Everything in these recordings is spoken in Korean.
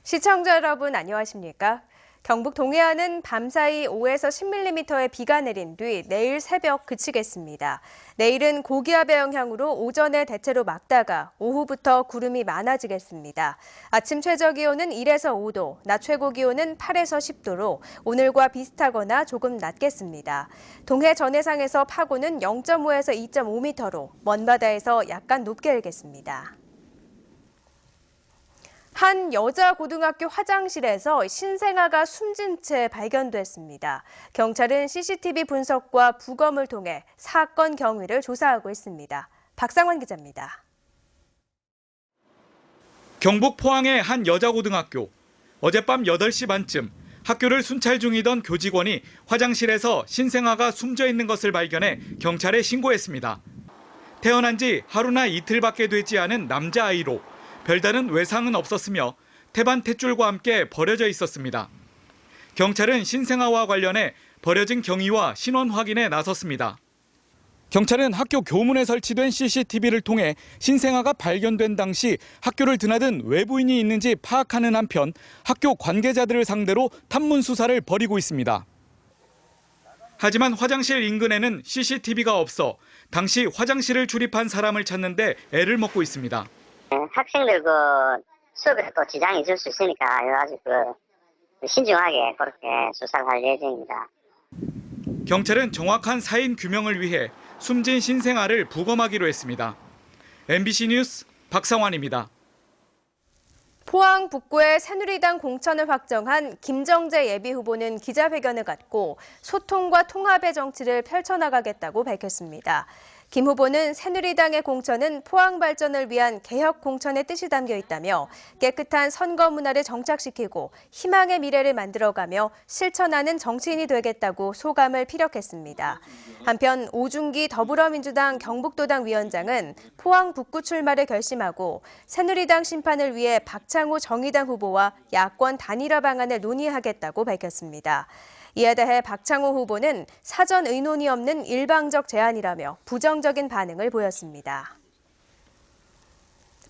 시청자 여러분 안녕하십니까? 경북 동해안은 밤사이 5에서 10mm의 비가 내린 뒤 내일 새벽 그치겠습니다. 내일은 고기압의 영향으로 오전에 대체로 맑다가 오후부터 구름이 많아지겠습니다. 아침 최저기온은 1에서 5도, 낮 최고기온은 8에서 10도로 오늘과 비슷하거나 조금 낮겠습니다. 동해 전해상에서 파고는 0.5에서 2.5m로 먼바다에서 약간 높게 일겠습니다. 한 여자 고등학교 화장실에서 신생아가 숨진 채 발견됐습니다. 경찰은 CCTV 분석과 부검을 통해 사건 경위를 조사하고 있습니다. 박상원 기자입니다. 경북 포항의 한 여자 고등학교. 어젯밤 8시 반쯤 학교를 순찰 중이던 교직원이 화장실에서 신생아가 숨져 있는 것을 발견해 경찰에 신고했습니다. 태어난 지 하루나 이틀밖에 되지 않은 남자아이로 별다른 외상은 없었으며 태반 탯줄과 함께 버려져 있었습니다. 경찰은 신생아와 관련해 버려진 경위와 신원 확인에 나섰습니다. 경찰은 학교 교문에 설치된 CCTV를 통해 신생아가 발견된 당시 학교를 드나든 외부인이 있는지 파악하는 한편 학교 관계자들을 상대로 탐문 수사를 벌이고 있습니다. 하지만 화장실 인근에는 CCTV가 없어 당시 화장실을 출입한 사람을 찾는 데 애를 먹고 있습니다. 학생들 수업에 또 지장이 있을 수 있으니까 아주 신중하게 그렇게 수사를 할 예정입니다. 경찰은 정확한 사인 규명을 위해 숨진 신생아를 부검하기로 했습니다. MBC 뉴스 박상환입니다. 포항 북구의 새누리당 공천을 확정한 김정재 예비후보는 기자회견을 갖고 소통과 통합의 정치를 펼쳐나가겠다고 밝혔습니다. 김 후보는 새누리당의 공천은 포항 발전을 위한 개혁 공천의 뜻이 담겨 있다며 깨끗한 선거 문화를 정착시키고 희망의 미래를 만들어가며 실천하는 정치인이 되겠다고 소감을 피력했습니다. 한편 오중기 더불어민주당 경북도당 위원장은 포항 북구 출마를 결심하고 새누리당 심판을 위해 박창호 정의당 후보와 야권 단일화 방안을 논의하겠다고 밝혔습니다. 이에 대해 박창호 후보는 사전 의논이 없는 일방적 제안이라며 부정적인 반응을 보였습니다.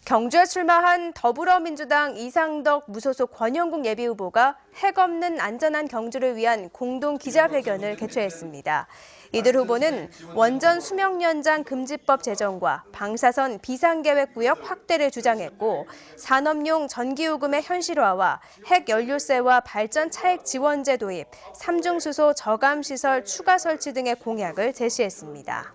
경주에 출마한 더불어민주당 이상덕 무소속 권영국 예비후보가 핵 없는 안전한 경주를 위한 공동 기자회견을 개최했습니다. 이들 후보는 원전 수명 연장 금지법 제정과 방사선 비상계획구역 확대를 주장했고 산업용 전기요금의 현실화와 핵연료세와 발전 차액 지원제 도입, 삼중수소 저감시설 추가 설치 등의 공약을 제시했습니다.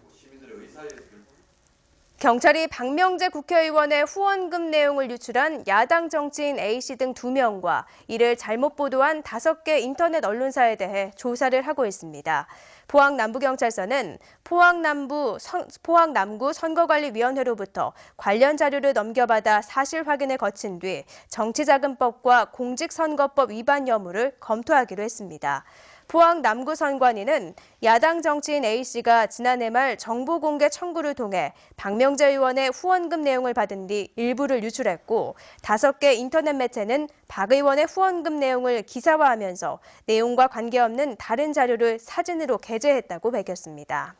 경찰이 박명재 국회의원의 후원금 내용을 유출한 야당 정치인 A씨 등 2명과 이를 잘못 보도한 5개 인터넷 언론사에 대해 조사를 하고 있습니다. 포항 남부경찰서는 포항 남구 선거관리위원회로부터 관련 자료를 넘겨받아 사실 확인을 거친 뒤 정치자금법과 공직선거법 위반 여부를 검토하기로 했습니다. 포항 남구선관위는 야당 정치인 A씨가 지난해 말 정보 공개 청구를 통해 박명재 의원의 후원금 내용을 받은 뒤 일부를 유출했고 5개 인터넷 매체는 박 의원의 후원금 내용을 기사화하면서 내용과 관계없는 다른 자료를 사진으로 게재했다고 밝혔습니다.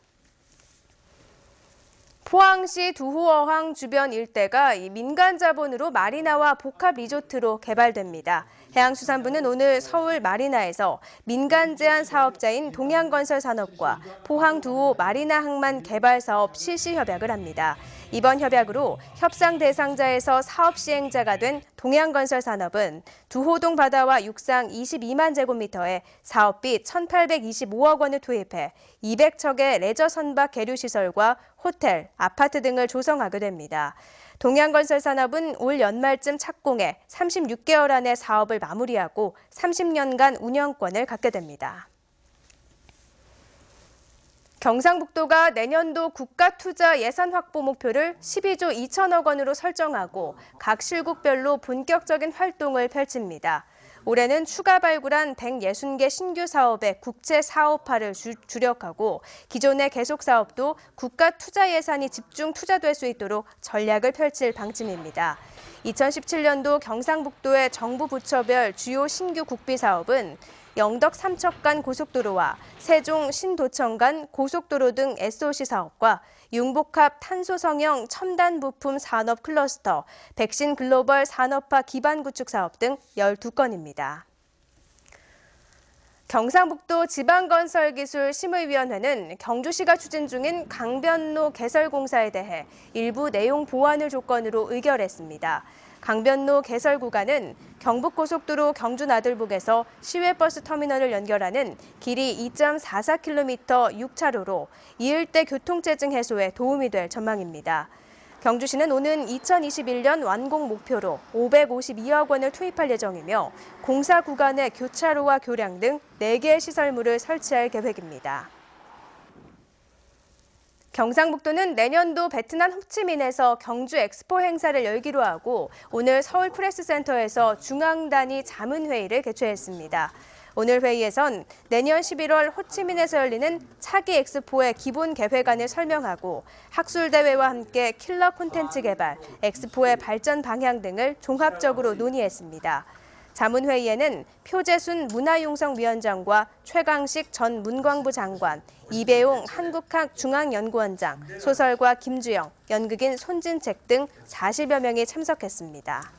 포항시 두호어항 주변 일대가 민간 자본으로 마리나와 복합 리조트로 개발됩니다. 해양수산부는 오늘 서울 마리나에서 민간 제한 사업자인 동양건설산업과 포항 두호 마리나 항만 개발 사업 실시 협약을 합니다. 이번 협약으로 협상 대상자에서 사업 시행자가 된 동양건설산업은 두호동 바다와 육상 22만 제곱미터에 사업비 1,825억 원을 투입해 200척의 레저 선박 계류시설과 호텔, 아파트 등을 조성하게 됩니다. 동양건설산업은 올 연말쯤 착공해 36개월 안에 사업을 마무리하고 30년간 운영권을 갖게 됩니다. 경상북도가 내년도 국가투자 예산 확보 목표를 12조 2천억 원으로 설정하고 각 실국별로 본격적인 활동을 펼칩니다. 올해는 추가 발굴한 160개 신규 사업에 국제 사업화를 주력하고 기존의 계속 사업도 국가 투자 예산이 집중 투자될 수 있도록 전략을 펼칠 방침입니다. 2017년도 경상북도의 정부 부처별 주요 신규 국비 사업은 영덕 삼척 간 고속도로와 세종 신도청 간 고속도로 등 SOC 사업과 융복합 탄소성형 첨단 부품 산업 클러스터, 백신 글로벌 산업화 기반 구축 사업 등 12건입니다. 경상북도 지방건설기술심의위원회는 경주시가 추진 중인 강변로 개설 공사에 대해 일부 내용 보완을 조건으로 의결했습니다. 강변로 개설 구간은 경북고속도로 경주나들목에서 시외버스 터미널을 연결하는 길이 2.44km 6차로로 이 일대 교통체증 해소에 도움이 될 전망입니다. 경주시는 오는 2021년 완공 목표로 552억 원을 투입할 예정이며 공사 구간에 교차로와 교량 등 4개의 시설물을 설치할 계획입니다. 경상북도는 내년도 베트남 호치민에서 경주 엑스포 행사를 열기로 하고 오늘 서울 프레스센터에서 중앙단위 자문회의를 개최했습니다. 오늘 회의에선 내년 11월 호치민에서 열리는 차기 엑스포의 기본 계획안을 설명하고 학술대회와 함께 킬러 콘텐츠 개발, 엑스포의 발전 방향 등을 종합적으로 논의했습니다. 자문회의에는 표재순 문화융성위원장과 최강식 전 문광부 장관, 이배용 한국학중앙연구원장, 소설가 김주영, 연극인 손진책 등 40여 명이 참석했습니다.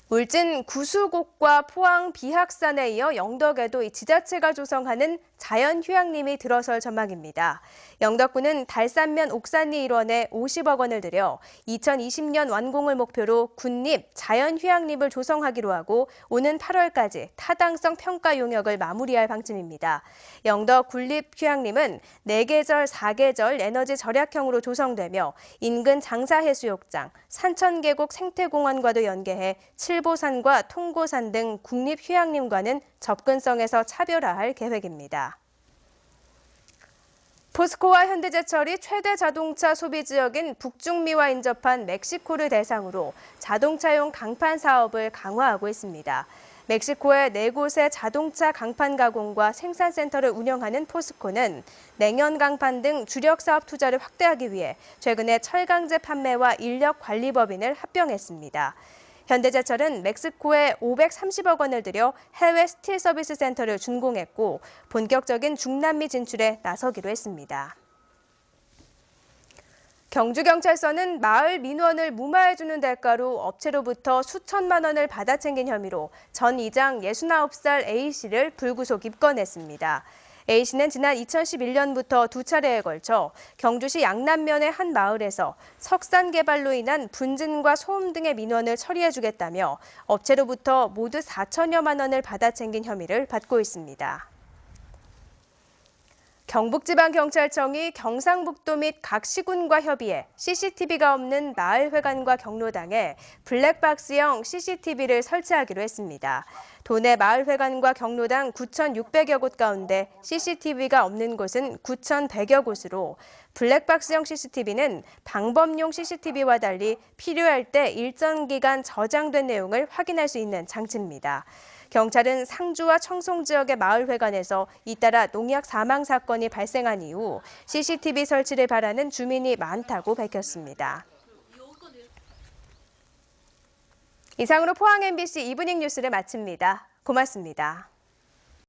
울진 구수곡과 포항 비학산에 이어 영덕에도 지자체가 조성하는 자연휴양림이 들어설 전망입니다. 영덕군은 달산면 옥산리 일원에 50억 원을 들여 2020년 완공을 목표로 군립 자연휴양림을 조성하기로 하고 오는 8월까지 타당성 평가 용역을 마무리할 방침입니다. 영덕 군립휴양림은 4계절, 4계절 에너지 절약형으로 조성되며 인근 장사해수욕장, 산천계곡 생태공원과도 연계해 칠보산과 통고산 등 국립휴양림과는 접근성에서 차별화할 계획입니다. 포스코와 현대제철이 최대 자동차 소비 지역인 북중미와 인접한 멕시코를 대상으로 자동차용 강판 사업을 강화하고 있습니다. 멕시코의 4곳의 자동차 강판 가공과 생산센터를 운영하는 포스코는 냉연 강판 등 주력 사업 투자를 확대하기 위해 최근에 철강제 판매와 인력 관리 법인을 합병했습니다. 현대제철은 멕시코에 530억 원을 들여 해외 스틸 서비스 센터를 준공했고 본격적인 중남미 진출에 나서기로 했습니다. 경주경찰서는 마을 민원을 무마해주는 대가로 업체로부터 수천만 원을 받아 챙긴 혐의로 전 이장 69살 A씨를 불구속 입건했습니다. A씨는 지난 2011년부터 2차례에 걸쳐 경주시 양남면의 한 마을에서 석산 개발로 인한 분진과 소음 등의 민원을 처리해주겠다며 업체로부터 모두 4천여만 원을 받아 챙긴 혐의를 받고 있습니다. 경북지방경찰청이 경상북도 및 각 시군과 협의해 CCTV가 없는 마을회관과 경로당에 블랙박스형 CCTV를 설치하기로 했습니다. 도내 마을회관과 경로당 9,600여 곳 가운데 CCTV가 없는 곳은 9,100여 곳으로 블랙박스형 CCTV는 방범용 CCTV와 달리 필요할 때 일정 기간 저장된 내용을 확인할 수 있는 장치입니다. 경찰은 상주와 청송 지역의 마을회관에서 잇따라 농약 사망 사건이 발생한 이후 CCTV 설치를 바라는 주민이 많다고 밝혔습니다. 이상으로 포항 MBC 이브닝 뉴스를 마칩니다. 고맙습니다.